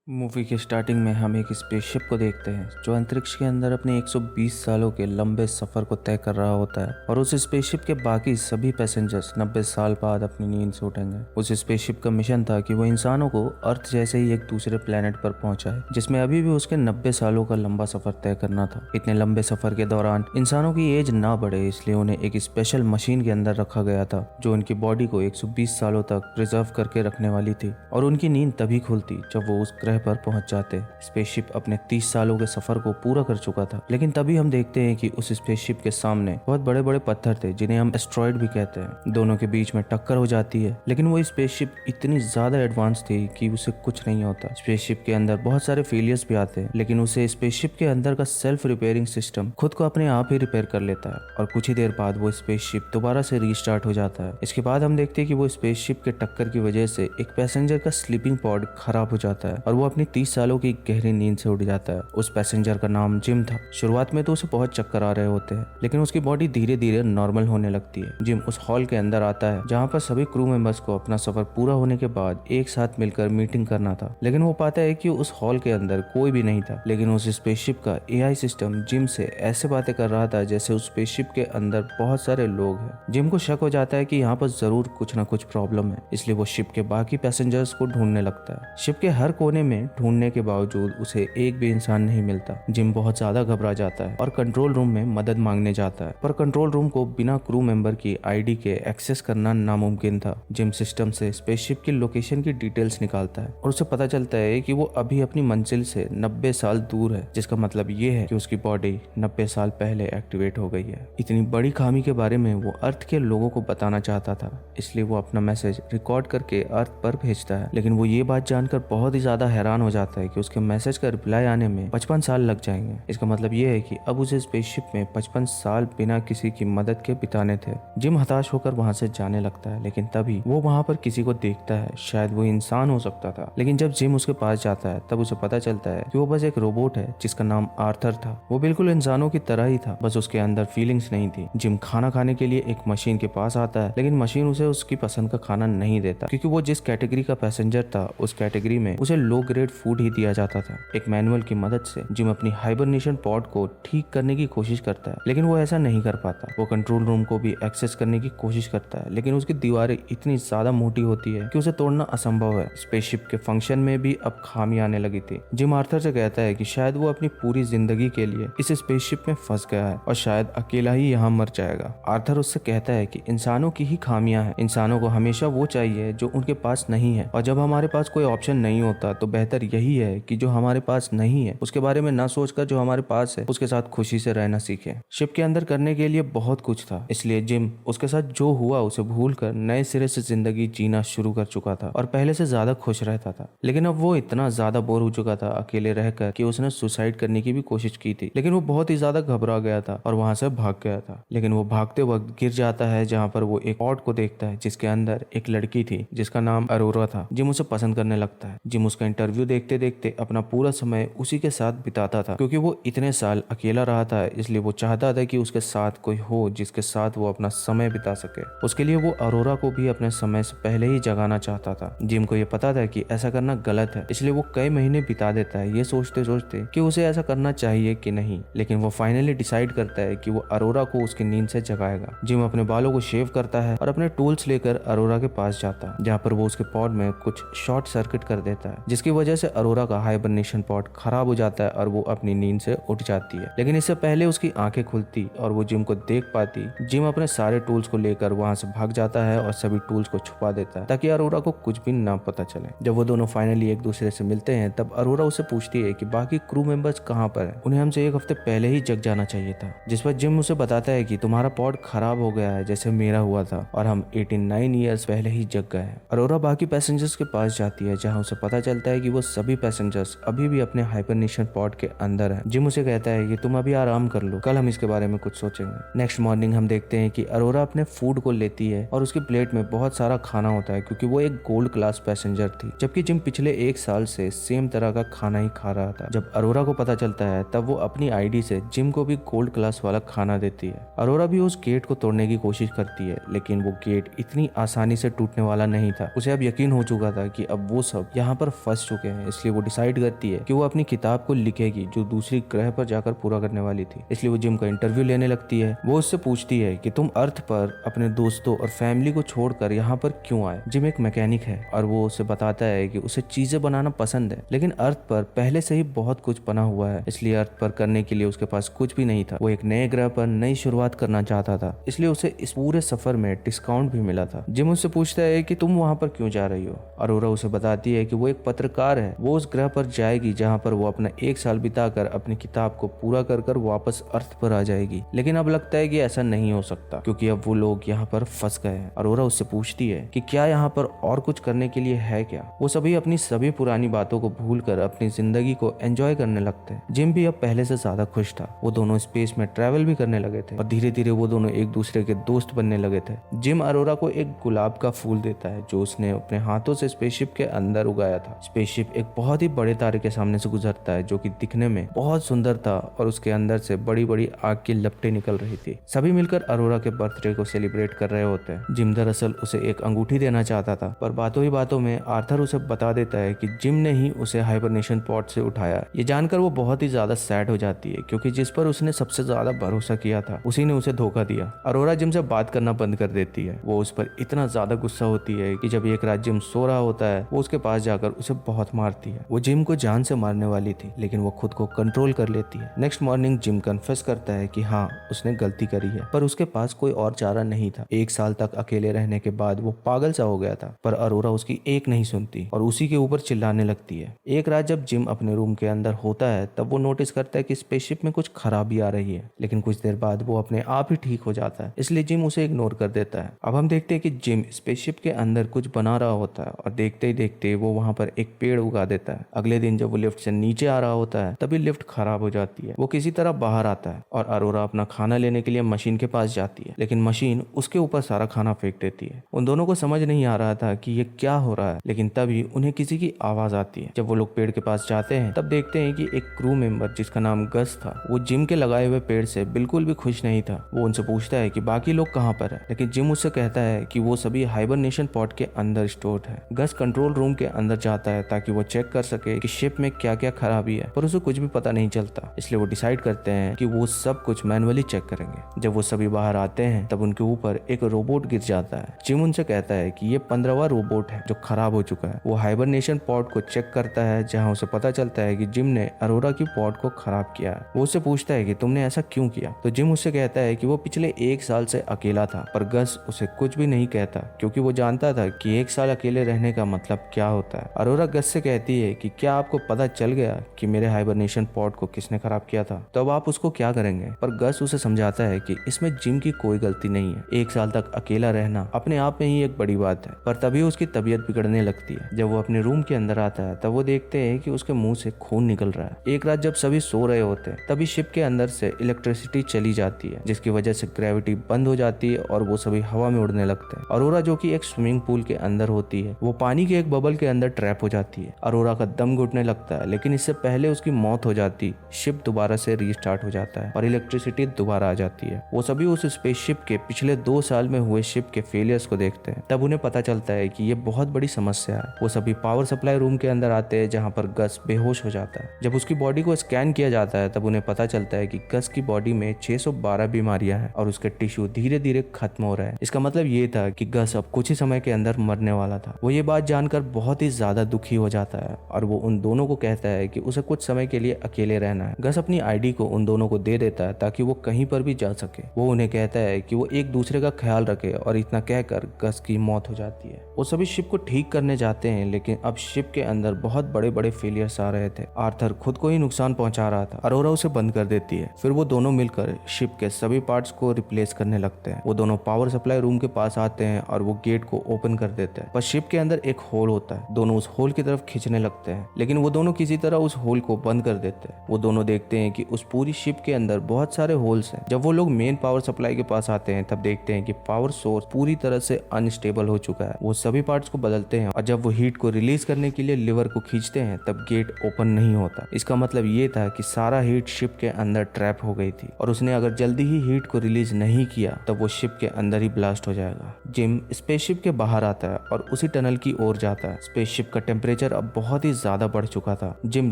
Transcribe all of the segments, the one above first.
Movie के starting में हम एक स्पेसशिप को देखते हैं जो अंतरिक्ष के अंदर अपने 120 सालों के लंबे सफर को तय कर रहा होता है और उस स्पेसशिप के बाकी सभी पैसेंजर्स 90 साल बाद अपनी नींद से उठेंगे। उस स्पेसशिप का मिशन था कि वो इंसानों को अर्थ जैसे ही एक दूसरे प्लेनेट पर पहुंचाए जिसमें अभी भी उसके 90 सालों का लंबा सफर तय करना था। इतने लंबे सफर के दौरान इंसानों की एज ना बढ़े इसलिए उन्हें एक स्पेशल मशीन के अंदर रखा गया था जो उनकी बॉडी को 120 सालों तक प्रिजर्व करके रखने वाली थी और उनकी नींद तभी खुलती जब वो उस ग्रह पर पहुंच जाते। स्पेसशिप अपने 30 सालों के सफर को पूरा कर चुका था, लेकिन तभी हम देखते हैं कि उस स्पेसशिप के सामने बहुत बड़े बड़े पत्थर थे जिन्हें हम एस्ट्रॉइड भी कहते हैं। दोनों के बीच में टक्कर हो जाती है, लेकिन वो स्पेसशिप इतनी ज्यादा एडवांस थी कि उसे कुछ नहीं होता। स्पेसशिप के अंदर बहुत सारे फेलियर्स भी आते हैं, लेकिन उसे स्पेसशिप के अंदर का सेल्फ रिपेयरिंग सिस्टम खुद को अपने आप ही रिपेयर कर लेता है और कुछ ही देर बाद वो स्पेसशिप दोबारा से रीस्टार्ट हो जाता है। इसके बाद हम देखते हैं कि वो स्पेसशिप के टक्कर की वजह से एक पैसेंजर का स्लीपिंग पॉड खराब हो जाता है और वो अपनी 30 सालों की गहरी नींद से उठ जाता है। उस पैसेंजर का नाम जिम था। शुरुआत में तो उसे बहुत चक्कर आ रहे होते हैं, लेकिन उसकी बॉडी धीरे धीरे नॉर्मल होने लगती है। जिम उस हॉल के अंदर आता है जहाँ पर सभी क्रू मेंबर्स को अपना सफर पूरा होने के बाद एक साथ मिलकर मीटिंग करना था, लेकिन वो पाता है कि उस हॉल के अंदर कोई भी नहीं था। लेकिन उस स्पेसशिप का एआई सिस्टम जिम से ऐसे बातें कर रहा था जैसे उस स्पेसशिप के अंदर बहुत सारे लोग हैं। जिम को शक हो जाता है कि यहाँ पर जरूर कुछ ना कुछ प्रॉब्लम है, इसलिए वो शिप के बाकी पैसेंजर्स को ढूंढने लगता है। शिप के हर कोने में ढूंढने के बावजूद उसे एक भी इंसान नहीं मिलता। जिम बहुत ज्यादा घबरा जाता है और कंट्रोल रूम में मदद मांगने जाता है, पर कंट्रोल रूम को बिना क्रू मेंबर की आईडी के एक्सेस करना नामुमकिन था। जिम सिस्टम से स्पेसशिप की लोकेशन की डिटेल्स निकालता है और उसे पता चलता है कि वो अभी अपनी मंजिल से 90 साल दूर है, जिसका मतलब ये है कि उसकी बॉडी 90 साल पहले एक्टिवेट हो गई है। इतनी बड़ी खामी के बारे में वो अर्थ के लोगों को बताना चाहता था, इसलिए वो अपना मैसेज रिकॉर्ड करके अर्थ पर भेजता है। लेकिन वो ये बात जानकर बहुत ही ज्यादा हैरान हो जाता है कि उसके मैसेज का रिप्लाई आने में 55 साल लग जाएंगे। इसका मतलब ये है कि अब उसे स्पेसशिप में 55 साल बिना किसी की मदद के बिताने थे। जिम हताश होकर वहां से जाने लगता है, लेकिन तभी वो वहां पर किसी को देखता है। शायद वो इंसान हो सकता था, लेकिन जब जिम उसके पास जाता है तब उसे पता चलता है कि वो बस एक रोबोट है जिसका नाम आर्थर था। वो बिल्कुल इंसानों की तरह ही था, बस उसके अंदर फीलिंग्स नहीं थी। जिम खाना खाने के लिए एक मशीन के पास आता है, लेकिन मशीन उसे उसकी पसंद का खाना नहीं देता क्योंकि वो जिस कैटेगरी का पैसेंजर था उस कैटेगरी में उसे लो ग्रेड फूड ही दिया जाता था। एक मैनुअल की मदद से जिम अपनी हाइबरनेशन पॉड को ठीक करने की कोशिश करता है, लेकिन वो ऐसा नहीं कर पाता। वो कंट्रोल रूम को भी एक्सेस करने की कोशिश करता है, लेकिन उसकी दीवारें इतनी ज्यादा मोटी होती है कि उसे तोड़ना असंभव है। स्पेसशिप के फंक्शन में भी अब खामी आने लगी थी। जिम आर्थर से कहता है कि शायद वो अपनी पूरी जिंदगी के लिए इस स्पेसशिप में फंस गया है और शायद अकेला ही यहाँ मर जाएगा। आर्थर उससे कहता है कि इंसानों की ही खामियां हैं। इंसानों को हमेशा वो चाहिए जो उनके पास नहीं है, और जब हमारे पास कोई ऑप्शन नहीं होता तो बेहतर यही है कि जो हमारे पास नहीं है उसके बारे में ना सोचकर जो हमारे पास है उसके साथ खुशी से रहना सीखें। शिप के अंदर करने के लिए बहुत कुछ था, इसलिए जिम उसके साथ जो हुआ उसे भूलकर नए सिरे से जिंदगी जीना शुरू कर चुका था और पहले से ज्यादा खुश रहता था। लेकिन अब वो इतना ज्यादा बोर हो चुका था अकेले रहकर कि उसने सुसाइड करने की भी कोशिश की थी, लेकिन वो बहुत ही ज्यादा घबरा गया था और वहां से भाग गया था। लेकिन वो भागते वक्त गिर जाता है जहाँ पर वो एक पॉड को देखता है जिसके अंदर एक लड़की थी जिसका नाम अरोरा था। जिम उसे पसंद करने लगता है। जिम उसका इंटरव्यू देखते देखते अपना पूरा समय उसी के साथ बिताता था क्योंकि वो इतने साल अकेला रहा था, इसलिए वो चाहता था कि उसके साथ कोई हो जिसके साथ वो अपना समय बिता सके। उसके लिए वो अरोरा को भी अपने समय से पहले ही जगाना चाहता था। जिम को ये पता था कि ऐसा करना गलत है, इसलिए वो कई महीने बिता देता है ये सोचते सोचते कि उसे ऐसा करना चाहिए कि नहीं, लेकिन वो फाइनली डिसाइड करता है कि वो अरोरा को उसकी नींद से जगाएगा। जिम अपने बालों को शेव करता है और अपने टूल्स लेकर अरोरा के पास जाता है, जहाँ पर वो उसके पॉड में कुछ शॉर्ट सर्किट कर देता है जिसकी वजह से अरोरा का हाइबरनेशन पॉड खराब हो जाता है और वो अपनी नींद से उठ जाती है। लेकिन इससे पहले उसकी आंखें खुलती और वो जिम को देख पाती, जिम अपने सारे टूल्स को लेकर वहां से भाग जाता है और सभी टूल्स को छुपा देता है ताकि अरोरा को कुछ भी ना पता चले। जब वो दोनों फाइनली एक दूसरे से मिलते हैं तब अरोरा उसे पूछती है कि बाकी क्रू मेंबर्स कहाँ पर हैं? उन्हें हमसे एक हफ्ते पहले ही जग जाना चाहिए था। जिस पर जिम उसे बताता है कि तुम्हारा पॉड खराब हो गया है जैसे मेरा हुआ था और हम 89 ईयर्स पहले ही जग गए हैं। अरोरा बाकी पैसेंजर्स के पास जाती है जहाँ उसे पता चलता है कि वो सभी पैसेंजर्स अभी भी अपने हाइबरनेशन पॉड के अंदर हैं। जिम उसे कहता है कि तुम अभी आराम कर लो, कल हम इसके बारे में कुछ सोचेंगे। नेक्स्ट मॉर्निंग हम देखते हैं कि अरोरा अपने फूड को लेती है और उसकी प्लेट में बहुत सारा खाना होता है क्योंकि वो एक गोल्ड क्लास पैसेंजर थी, जबकि जिम पिछले एक साल से सेम तरह का खाना ही खा रहा था। जब अरोरा को पता चलता है तब वो अपनी आईडी से जिम को भी गोल्ड क्लास वाला खाना देती है। अरोरा भी उस गेट को तोड़ने की कोशिश करती है, लेकिन वो गेट इतनी आसानी से टूटने वाला नहीं था। उसे अब यकीन हो चुका था कि अब वो सब यहाँ पर फंस चुके चुके हैं, इसलिए वो डिसाइड करती है कि वो अपनी किताब को लिखेगी जो दूसरी ग्रह पर जाकर पूरा करने वाली थी। इसलिए वो जिम का इंटरव्यू लेने लगती है। वो उससे पूछती है कि तुम अर्थ पर अपने दोस्तों और फैमिली को छोड़कर यहाँ पर क्यों आए। जिम एक मैकेनिक है और वो उसे बताता है कि उसे चीजें बनाना पसंद है, लेकिन अर्थ पर पहले से ही बहुत कुछ बना हुआ है, इसलिए अर्थ पर करने के लिए उसके पास कुछ भी नहीं था। वो एक नए ग्रह पर नई शुरुआत करना चाहता था, इसलिए उसे इस पूरे सफर में डिस्काउंट भी मिला था। जिम उससे पूछता है कि तुम वहाँ पर क्यों जा रही हो। अरोरा उसे बताती है कि वो एक पत्रकार है, वो उस ग्रह पर जाएगी जहाँ पर वो अपना 1 साल बिताकर अपनी किताब को पूरा कर वापस अर्थ पर आ जाएगी। लेकिन अब लगता है कि ऐसा नहीं हो सकता क्योंकि अब वो लोग यहाँ पर फंस गए हैं। अरोरा उससे पूछती है कि क्या यहाँ पर और कुछ करने के लिए है क्या। वो सभी अपनी सभी पुरानी बातों को भूलकर अपनी जिंदगी को एंजॉय करने लगते हैं। जिम भी अब पहले से ज्यादा खुश था। वो दोनों स्पेस में ट्रैवल भी करने लगे थे और धीरे धीरे वो दोनों एक दूसरे के दोस्त बनने लगे थे। जिम अरोरा को एक गुलाब का फूल देता है जो उसने अपने हाथों से स्पेसशिप के अंदर उगाया था। स्पेसशिप एक बहुत ही बड़े तारे के सामने से गुजरता है जो कि दिखने में बहुत सुंदर था और उसके अंदर से बड़ी बड़ी आग की लपटें निकल रही थी। सभी मिलकर अरोरा के बर्थडे को सेलिब्रेट कर रहे होते हैं। जिम दरअसल उसे एक अंगूठी देना चाहता था, पर बातों ही बातों में आर्थर उसे बता देता है कि जिम ने ही उसे हाइबरनेशन पॉड से उठाया। ये जानकर वो बहुत ही ज्यादा सैड हो जाती है क्योंकि जिस पर उसने सबसे ज्यादा भरोसा किया था उसी ने उसे धोखा दिया। अरोरा जिम से बात करना बंद कर देती है। वो उस पर इतना ज्यादा गुस्सा होती है कि जब एक रात जिम सो रहा होता है वो उसके पास जाकर उसे बहुत मारती है। वो जिम को जान से मारने वाली थी लेकिन वो खुद को कंट्रोल कर लेती है। नेक्स्ट मॉर्निंग जिम कन्फेस करता है कि हाँ उसने गलती करी है, पर उसके पास कोई और चारा नहीं था। 1 साल तक अकेले रहने के बाद वो पागल सा हो गया था, पर अरोरा उसकी एक नहीं सुनती और उसी के ऊपर चिल्लाने लगती है। एक रात जब जिम अपने रूम के अंदर होता है तब वो नोटिस करता है कि स्पेसशिप में कुछ खराबी आ रही है, लेकिन कुछ देर बाद वो अपने आप ही ठीक हो जाता है, इसलिए जिम उसे इग्नोर कर देता है। अब हम देखते हैं कि जिम स्पेसशिप के अंदर कुछ बना रहा होता है और देखते ही देखते वो वहां पर एक पेड़ उगा देता है। अगले दिन जब वो लिफ्ट से नीचे आ रहा होता है तभी लिफ्ट खराब हो जाती है। वो किसी तरह बाहर आता है और अरोरा अपना खाना लेने के लिए मशीन के पास जाती है, लेकिन मशीन उसके ऊपर सारा खाना फेंक देती है। उन दोनों को समझ नहीं आ रहा था कि ये क्या हो रहा है, लेकिन तभी उन्हें किसी की आवाज आती है। जब वो लोग पेड़ के पास जाते हैं तब देखते हैं कि एक क्रू मेंबर जिसका नाम गस था वो जिम के लगाए हुए पेड़ से बिल्कुल भी खुश नहीं था। वो उनसे पूछता है कि बाकी लोग कहाँ पर है, लेकिन जिम उससे कहता है कि वो सभी हाइबरनेशन पॉड के अंदर स्टोर्ड है। गस कंट्रोल रूम के अंदर जाता है ताकि वो चेक कर सके कि शिप में क्या क्या खराबी है, पर उसे कुछ भी पता नहीं चलता, इसलिए वो डिसाइड करते हैं कि वो सब कुछ मैनुअली चेक करेंगे। जब वो सभी बाहर आते हैं तब उनके ऊपर एक रोबोट गिर जाता है। जिम उनसे कहता है कि ये 15वां रोबोट है जो खराब हो चुका है। वो हाइबरनेशन पॉड को चेक करता है जहां उसे पता चलता है कि जिम ने अरोरा की पॉड को खराब किया है। वो उससे पूछता है कि तुमने ऐसा क्यों किया, तो जिम उससे कहता है कि वो पिछले 1 साल से अकेला था, पर गस उसे कुछ भी नहीं कहता क्योंकि वो जानता था कि 1 साल अकेले रहने का मतलब क्या होता है। अरोरा गस से कहती है कि क्या आपको पता चल गया कि मेरे हाइबरनेशन पॉड को किसने खराब किया था, तो अब आप उसको क्या करेंगे। पर गस उसे समझाता है कि इसमें जिम की कोई गलती नहीं है। 1 साल तक अकेला रहना अपने आप में ही एक बड़ी बात है। पर तभी उसकी तबीयत बिगड़ने लगती है। जब वो अपने रूम के अंदर आता है तब वो देखते हैं कि उसके मुंह से खून निकल रहा है। एक रात जब सभी सो रहे होते हैं तभी शिप के अंदर से इलेक्ट्रिसिटी चली जाती है, जिसकी वजह से ग्रेविटी बंद हो जाती है और वो सभी हवा में उड़ने लगते हैं। अरोरा जो कि एक स्विमिंग पूल के अंदर होती है वो पानी के एक बबल के अंदर ट्रैप हो जाती है। अरोरा का दम घुटने लगता है, लेकिन इससे पहले उसकी मौत हो जाती। शिप दोबारा से रीस्टार्ट हो जाता है और इलेक्ट्रिसिटी दोबारा आ जाती है। वो सभी उस स्पेसशिप के पिछले 2 साल में हुए शिप के फेलियर्स को देखते हैं। तब उन्हें पता चलता है कि ये बहुत बड़ी समस्या है। वो सभी पावर सप्लाई रूम के अंदर आते हैं जहाँ पर गस बेहोश हो जाता है। जब उसकी बॉडी को स्कैन किया जाता है तब उन्हें पता चलता है कि गस की बॉडी में 612 बीमारियां हैं और उसके टिश्यू धीरे धीरे खत्म हो रहे हैं। इसका मतलब ये था कि गस अब कुछ ही समय के अंदर मरने वाला था। वो ये बात जानकर बहुत ही ज्यादा दुखी हो जाता है और वो उन दोनों को कहता है कि उसे कुछ समय के लिए अकेले रहना है। गस अपनी आईडी को उन दोनों को दे देता है ताकि वो कहीं पर भी जा सके। वो उन्हें कहता है कि वो एक दूसरे का ख्याल रखे और इतना कहकर गस की मौत हो जाती है। वो सभी शिप को ठीक करने जाते हैं, लेकिन अब शिप के अंदर बहुत बड़े बड़े फेलियर्स आ रहे थे। आर्थर खुद को ही नुकसान पहुंचा रहा था। अरोरा उसे बंद कर देती है। फिर वो दोनों मिलकर शिप के सभी पार्ट्स को रिप्लेस करने लगते हैं। वो दोनों पावर सप्लाई रूम के पास आते हैं और वो गेट को ओपन कर देते हैं, पर शिप के अंदर एक होल होता है। दोनों उस होल की तरफ खींचने लगते हैं, लेकिन वो दोनों किसी तरह उस होल को बंद कर देते हैं। वो दोनों देखते हैं कि उस पूरी शिप के अंदर बहुत सारे होल्स हैं। जब वो लोग मेन पावर सप्लाई के पास आते हैं तब देखते हैं कि पावर सोर्स पूरी तरह से अनस्टेबल हो चुका है। वो सभी पार्ट्स को बदलते हैं और जब वो हीट को रिलीज करने के लिए लिवर को खींचते हैं तब गेट ओपन नहीं होता। इसका मतलब ये था कि सारा हीट शिप के अंदर ट्रैप हो गई थी और उसने अगर जल्दी ही हीट को रिलीज नहीं किया तब वो शिप के अंदर ही ब्लास्ट हो जाएगा। जिम स्पेसशिप के बाहर आता है और उसी टनल की ओर जाता है। स्पेसशिप का टेम्परेचर टेम्परेचर अब बहुत ही ज्यादा बढ़ चुका था। जिम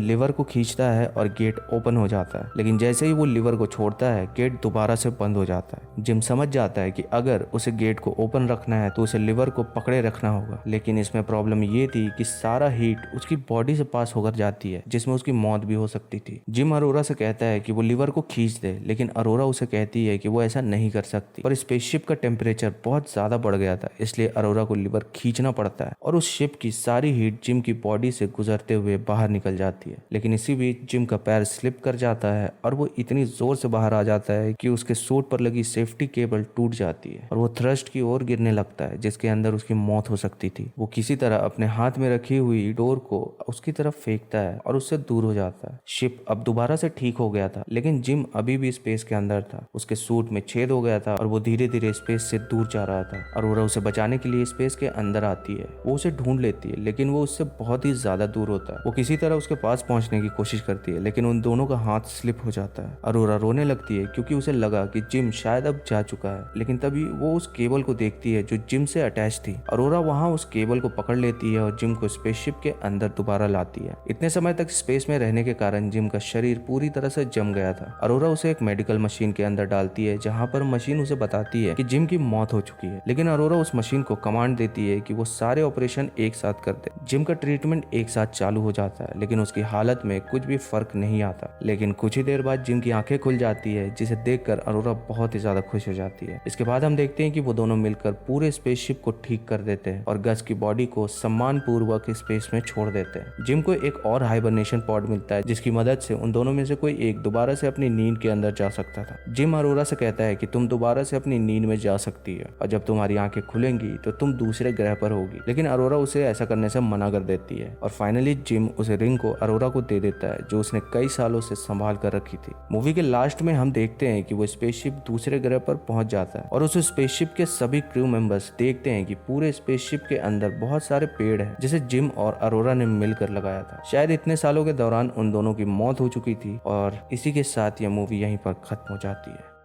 लिवर को खींचता है और गेट ओपन हो जाता है, लेकिन जैसे ही वो लिवर को छोड़ता है गेट दोबारा से बंद हो जाता है। जिम समझ जाता है कि अगर उसे गेट को ओपन रखना है तो उसे लिवर को पकड़े रखना होगा, लेकिन इसमें प्रॉब्लम ये थी कि सारा हीट उसकी बॉडी से पास होकर जाती है, जिसमें उसकी मौत भी हो सकती थी। जिम अरोरा से कहता है कि वो लिवर को खींच दे, लेकिन अरोरा उसे कहती है कि वो ऐसा नहीं कर सकती। पर स्पेसशिप का टेम्परेचर बहुत ज्यादा बढ़ गया था, इसलिए अरोरा को लिवर खींचना पड़ता है और उस शिप की सारी हीट जिम की बॉडी से गुजरते हुए बाहर निकल जाती है। लेकिन इसी बीच जिम का पैर स्लिप कर जाता है और वो इतनी जोर से बाहर आ जाता है कि उसके सूट पर लगी सेफ्टी केबल टूट जाती है और वो थ्रस्ट की ओर गिरने लगता है, जिसके अंदर उसकी मौत हो सकती थी। वो किसी तरह अपने हाथ में रखी हुई डोर को उसकी तरफ फेंकता है और उससे दूर हो जाता है। शिप अब दोबारा से ठीक हो गया था, लेकिन जिम अभी भी स्पेस के अंदर था। उसके सूट में छेद हो गया था और वो धीरे धीरे स्पेस से दूर जा रहा था। अरोरा उसे बचाने के लिए स्पेस के अंदर आती है। वो उसे ढूंढ लेती है, लेकिन वो उससे बहुत ही ज्यादा दूर होता है। वो किसी तरह उसके पास पहुंचने की कोशिश करती है, लेकिन उन दोनों का हाथ स्लिप हो जाता है। अरोरा रोने लगती है क्योंकि उसे लगा कि जिम शायद अब जा चुका है, लेकिन तभी वो उस केबल को देखती है जो जिम से अटैच थी। अरोरा वहां उस केबल को पकड़ लेती है और जिम को स्पेसशिप के अंदर दोबारा लाती है। इतने समय तक स्पेस में रहने के कारण जिम का शरीर पूरी तरह से जम गया था। अरोरा उसे एक मेडिकल मशीन के अंदर डालती है, जहां पर मशीन उसे बताती है कि जिम की मौत हो चुकी है, लेकिन अरोरा उस मशीन को कमांड देती है कि वो सारे ऑपरेशन एक साथ कर दे। जिम का ट्रीटमेंट एक साथ चालू हो जाता है, लेकिन उसकी हालत में कुछ भी फर्क नहीं आता। लेकिन कुछ ही देर बाद जिम की आंखें खुल जाती है, जिसे देखकर अरोरा बहुत ही ज्यादा खुश हो जाती है। इसके बाद हम देखते हैं कि वो दोनों मिलकर पूरे स्पेसशिप को ठीक कर देते हैं और गस की बॉडी को सम्मान पूर्वक स्पेस में छोड़ देते हैं। जिम को एक और हाइबरनेशन पॉड मिलता है, जिसकी मदद से उन दोनों में से कोई एक दोबारा से अपनी नींद के अंदर जा सकता था। जिम अरोरा से कहता है कि तुम दोबारा से अपनी नींद में जा सकती है और जब तुम्हारी आंखें खुलेंगी तो तुम दूसरे ग्रह पर होगी, लेकिन अरोरा उसे ऐसा करने से मना कर देती है और फाइनली जिम उसे रिंग को अरोरा को दे देता है, जो उसने कई सालों से संभाल कर रखी थी। मूवी के लास्ट में हम देखते हैं कि वो स्पेसशिप दूसरे ग्रह पर पहुंच जाता है और उस स्पेसशिप के सभी क्रू मेंबर्स देखते हैं कि पूरे स्पेसशिप के अंदर बहुत सारे पेड़ हैं, जिसे जिम और अरोरा ने मिलकर लगाया था। शायद इतने सालों के दौरान उन दोनों की मौत हो चुकी थी और इसी के साथ यह मूवी यहीं पर खत्म हो जाती है।